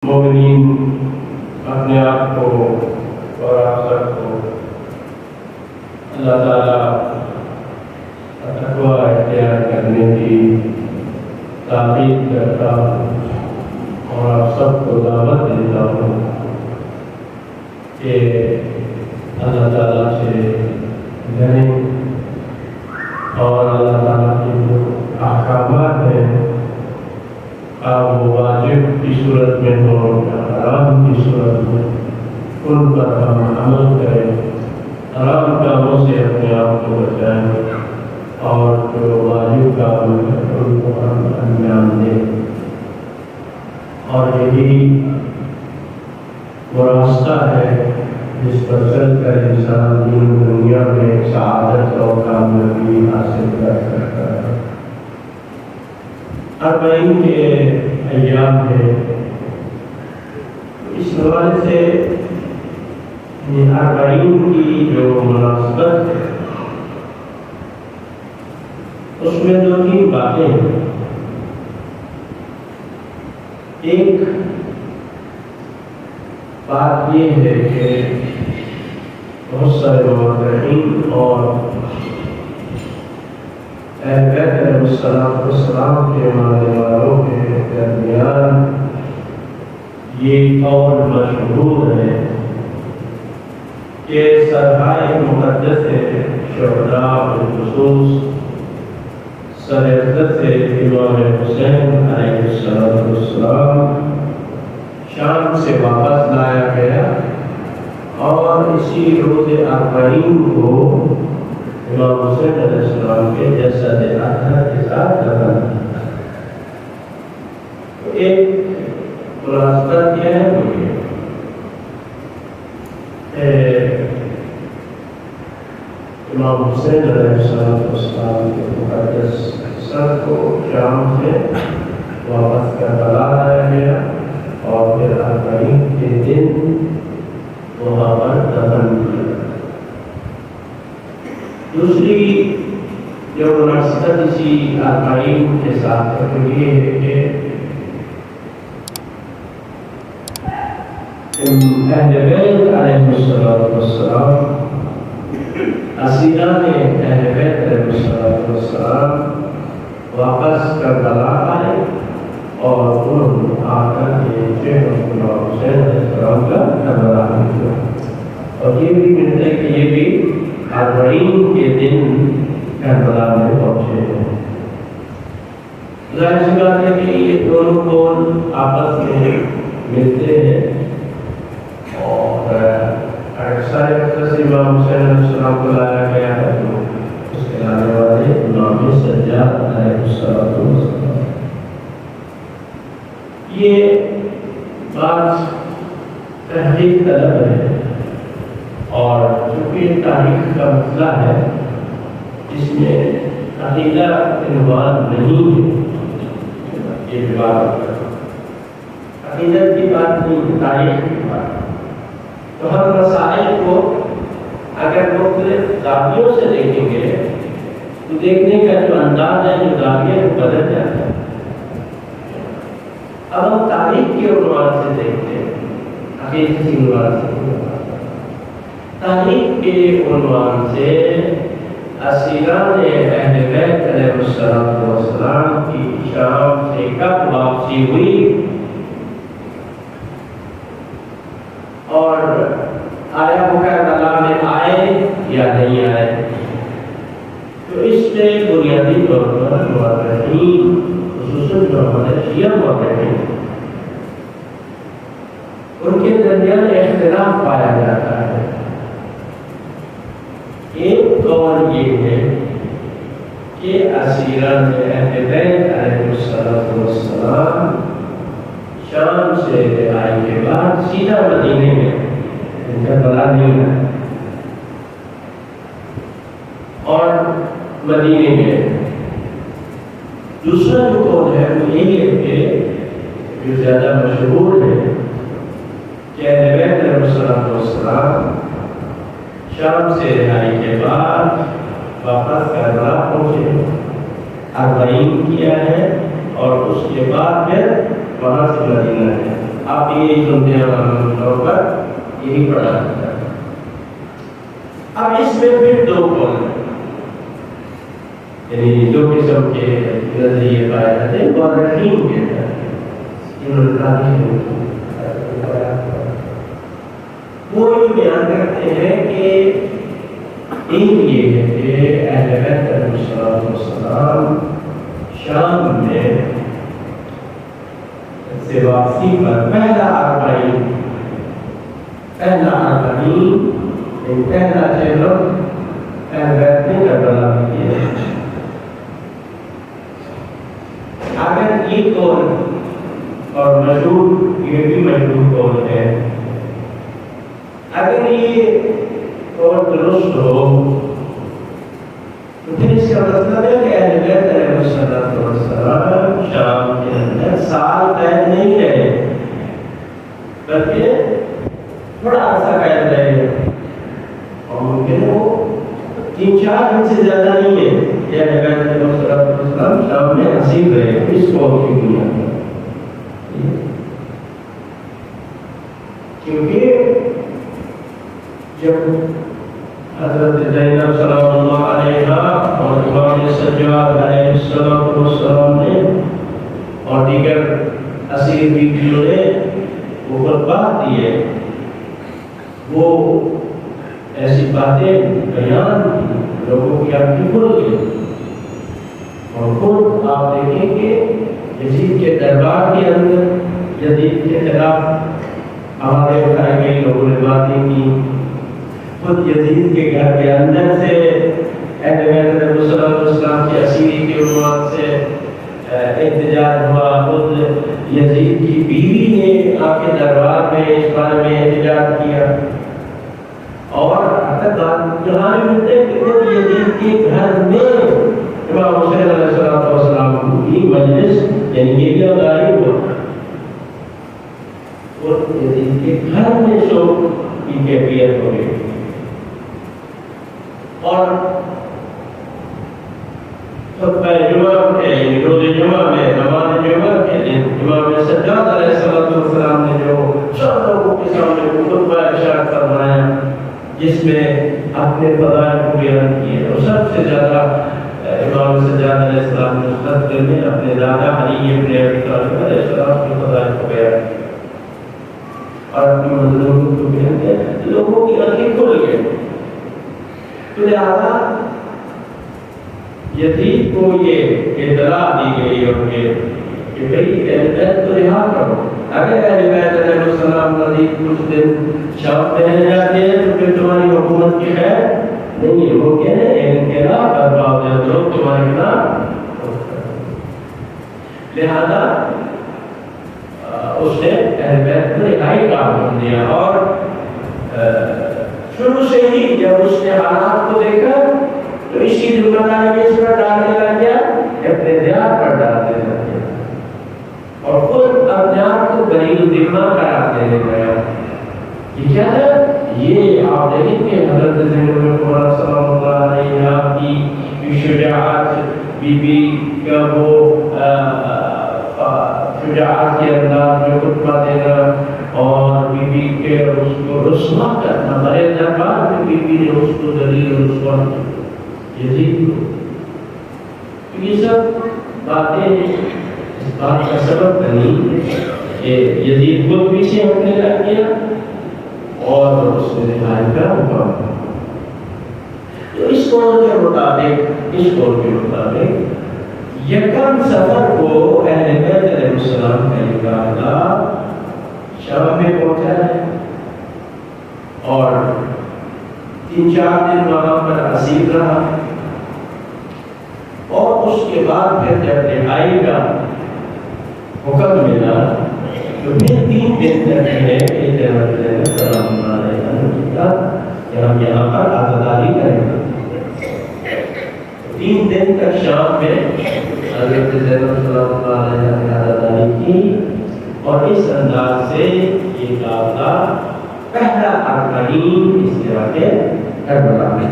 مومنین اپنے آپ کو اور آپ سب کو اللہ تعالیٰ تقویٰ اختیار کرنے کی تاکید کرتا ہوں اور آپ سب کو دعوت دیتا ہوں کہ اللہ تعالیٰ سے ڈریں اور اللہ تعالیٰ کے جو احکامات ہیں آپ وہ واجب کی صورت میں ہو یا حرام کی صورت میں ان پر ہم عمل کریں، حرام کاموں سے اپنے آپ کو بچائیں اور جو واجب کام ہے ان کو ہم انجام دیں۔ اور یہی وہ راستہ ہے جس پر چل کر انسان دین دنیا میں سعادت اور کامیابی حاصل کر سکتا ہے۔ اربعین کے ایام ہے، اس حوالے سے اربعین کی جو مناسبت ہے اس میں دو تین باتیں ہیں۔ ایک بات یہ ہے کہ بہت سارے مورخین اور اہل بیت علیہ السلام کے ماننے والوں کے درمیان یہ قول مشہور ہے کہ سرحائے مقدس شہداء بالخصوص سرحدت امام حسین علیہ السلام شام سے واپس لایا گیا اور اسی روز اربعین کو امام حسین علیہ السلام کے جسد اطہر کے ساتھ دفن کیا۔ ایک مناسبت یہ ہے کہ امام حسین علیہ السلام کے مقدس سر کو شام سے واپس کربلا لایا گیا اور پھر اربعین کے دن وہاں پر دفن کیا۔ دوسری جو مناسبت اسی اربعین کے ساتھ ہے یہ ہے کہ اہل بیت علیہ السلام اسیران اہل بیت علیہ السلام واپس کربلا آئے اور انہوں نے آ کر امام حسین علیہ السلام کا کربلا کیا۔ اور یہ بھی ملتا ہے کہ یہ بھی اربعین کے دن کربلا میں پہنچے ہیں۔ ظاہر سی بات ہے کہ یہ دونوں قول آپس میں ملتے ہیں اور اکثر امام حسین علیہ السلام کو لایا گیا ہے تو اس کے لانے والے امام سجاد علیہ السلام۔ یہ بات تحقیق طلب ہے اور چونکہ تاریخ کا مسئلہ ہے جس میں عقیدہ عنوان نہیں ہے، یہ بات عقیدت کی بات نہیں، تاریخ کی بات۔ تو ہم مسائل کو اگر مختلف زاویوں سے دیکھیں گے تو دیکھنے کا جو انداز ہے جو زاویہ وہ بدل جاتا ہے۔ اب ہم تاریخ کے عنوان سے دیکھتے ہیں، عقیدت کے عنوان سے تاریخ کے عنوان سے اسیران اہل بیت علیہ السلام کی شام سے کب واپسی ہوئی اور آیا وہ کربلا میں آئے یا نہیں آئے، تو اس میں بنیادی طور پر مورخین خصوصاً جو ہمارے شیعہ مورخین ان کے درمیان اختلاف پایا جاتا ہے۔ ایک قول یہ ہے کہ اسیران اہل بیت علیہ السلام شام سے رہائی کے بعد سیدھا مدینے میں کربلا نہیں ہے اور مدینے میں۔ دوسرا جو قول ہے وہ یہی ہے کہ جو زیادہ مشہور ہے کہ اہل بیت علیہ السلام شام سے رہائی کے بعد واپس کربلا پہنچے، اربعین کیا ہے اور اس کے بعد پھر وہاں سے مدینہ ہے۔ آپ یہی سنتے ہیں عام طور پر یہی پڑھا جاتا ہے۔ اب اس میں پھر دو قول ہیں، یعنی دو قسم کے نظریے پائے جاتے ہیں۔ مورخین کہتے ہیں وہ یہ بیان کرتے ہیں کہ ایک یہ ہے کہ اہل بیت علیہ السلام شام میں سے واپسی پر پہلا اربعین پہلا چہرہ اہل بیت نے کربلا میں کیا۔ اگر یہ قول اور مشہور، یہ بھی مشہور قول ہے، اگر یہ قول درست ہو تو پھر اس کا مطلب ہے کہ اہل بیت علیہ السلام شام کے اندر سال قید نہیں رہے، بلکہ تھوڑا عرصہ قید رہے، اور ممکن ہے وہ 3-4 دن سے زیادہ نہیں ہے کہ اہل بیت علیہ السلام شام میں اسیر رہے اس قول کی بنیاد پر۔ کیونکہ جب حضرت زینب سلام اللہ علیہ اور امام سجاد علیہ السلام نے اور دیگر اسیر بیویوں نے وہ خطبات دیے، وہ ایسی باتیں بیان کی، لوگوں کی آنکھیں کھل گئی، اور خود آپ دیکھیں کہ یزید کے دربار کے اندر یزید کے خلاف ہمارے اٹھائے گئی لوگوں نے باتیں کی، خود یزید کے گھر کے اندر سے اہل بیت علیہ السلام کی اسیری کے عنوان سے احتجاج ہوا، خود یزید کی بیوی نے آپ کے دربار میں اس بارے میں احتجاج کیا، اور جہاں ملتے ہیں کہ یزید کے گھر میں امام حسین علیہ السلام کی مجلس، یعنی یہ بھی اداری ہوا، اور یزید کے گھر میں شوق کی کیفیت ہو گئی، اور خطبہ جمعہ یعنی روز جمعہ میں نماز جمعہ کے دن امام سجاد علیہ السلام نے جو سب لوگوں کے سامنے خطبہ ارشاد فرمایا، جس میں اپنے فضائل کو بیان کیے، اور سب سے زیادہ امام سجاد علیہ السلام نے خطبے میں اپنے دادا علی ابن ابی طالب علیہ السلام کے فضائل کو بیان کیا اور اپنی مظلوم کو بیان کیا، لوگوں کی آنکھیں کھل گئی۔ تو لہٰذا یزید کو یہ اطلاع دی گئی اور کہ بھئی اہل بیت کو رہا کرو، اگر اہل بیت علیہ السلام مزید کچھ دن شام میں رہ جاتے ہیں تو پھر تمہاری حکومت کی خیر نہیں ہے، وہ کہہ رہے ہیں انقلاب برپا ہو جائے، لوگ تمہارے خلاف۔ لہذا اس نے اہل بیت کو رہائی کا حکم دیا، اور شروع سے ہی جب اس نے حالات کو دیکھا تو اسی ذمہ داری اس پر ڈالنے لگ گیا، اپنے دیار پر ڈالنے لگ گیا، اور خود اپنے آپ کو بری الذمہ قرار دینے لگا۔ یہ کیا ہے؟ یہ آپ دیکھیں کہ حضرت زینب صلی اللہ علیہ کی شجاعت، بی بی کا وہ شجاعت کے انداز میں خطبہ دینا، اور بی بی کے اس کو رسوا کرنا، بڑے دربار میں بی بی نے اس کو ذلیل و رسوا یزید کو، یہ سب باتیں اس بات کا سبب بنی کہ یزید کو پیچھے ہٹنے لگ گیا اور اس نے رہائی کا حکم۔ تو اس قول کے مطابق یکم سفر کو اہل بیت علیہ السلام کا یہ قافلہ شام میں پہنچا ہے، اور 3-4 دن وہاں پر اسیر رہا، اور اس کے بعد پھر جب رہائی کا حکم ملا تو پھر 3 دن تک ہے کہ سلام علیہ ہم یہاں پر آزاداری کریں گے۔ 3 دن تک شام میں حضرت زینب سلام اللہ علیہ نے آزاداری کی، اور اس انداز سے یہ قافلہ پہلا اربعین اس کے واقع کربلا میں۔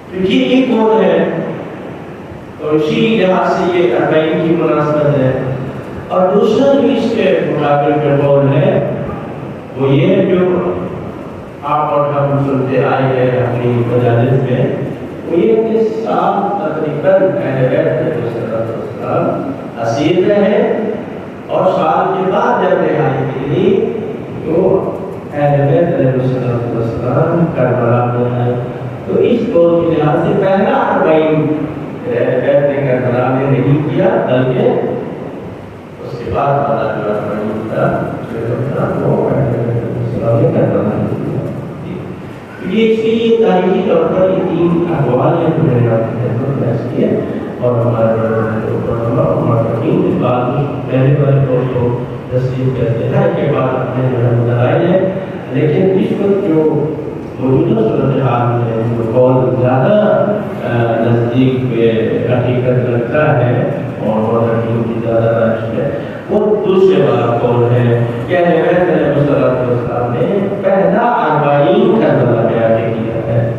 تو یہ ایک قول ہے، اور اسی لحاظ سے یہ اربعین کی مناسبت ہے اور دوسرا جو اس کے مقابل میں قول ہے وہ یہ جو آپ اور ہم سنتے آئے ہیں اپنی مجالس میں، وہ یہ کہ سال تقریباً اہل بیت علیہ السلام اسیر رہے، اور سال کے بعد جب رہائی ملی تو اہل بیت علیہ السلام کربلا میں آئے۔ تو اس قول کے لحاظ سے پہلا 40 اہل بیت نے کربلا میں نہیں کیا، بلکہ اس کے بعد والا جو 40 تھا وہ اہل بیت علیہ السلام نے کربلا میں کیا۔ یہ اس لیے تاریخی طور پر یہ 3 اقوال ہیں جو میں نے آپ کے خدمت میں پیش کیے، اور ہمارے علماء اور محققین اس بات کو پہلے والے قول کو تصدیق کرتے ہیں کہ بعد اپنے جو ہے دلائل ہے، لیکن اس وقت جو موجودہ صورتحال میں جو قول زیادہ نزدیک حقیقت لگتا ہے اور محققین کی زیادہ رائج ہے، وہ دوسرے والا قول ہے کہ اہل بیت علیہ السلام نے پہلا 40 کربلا میں آ کے کیا ہے۔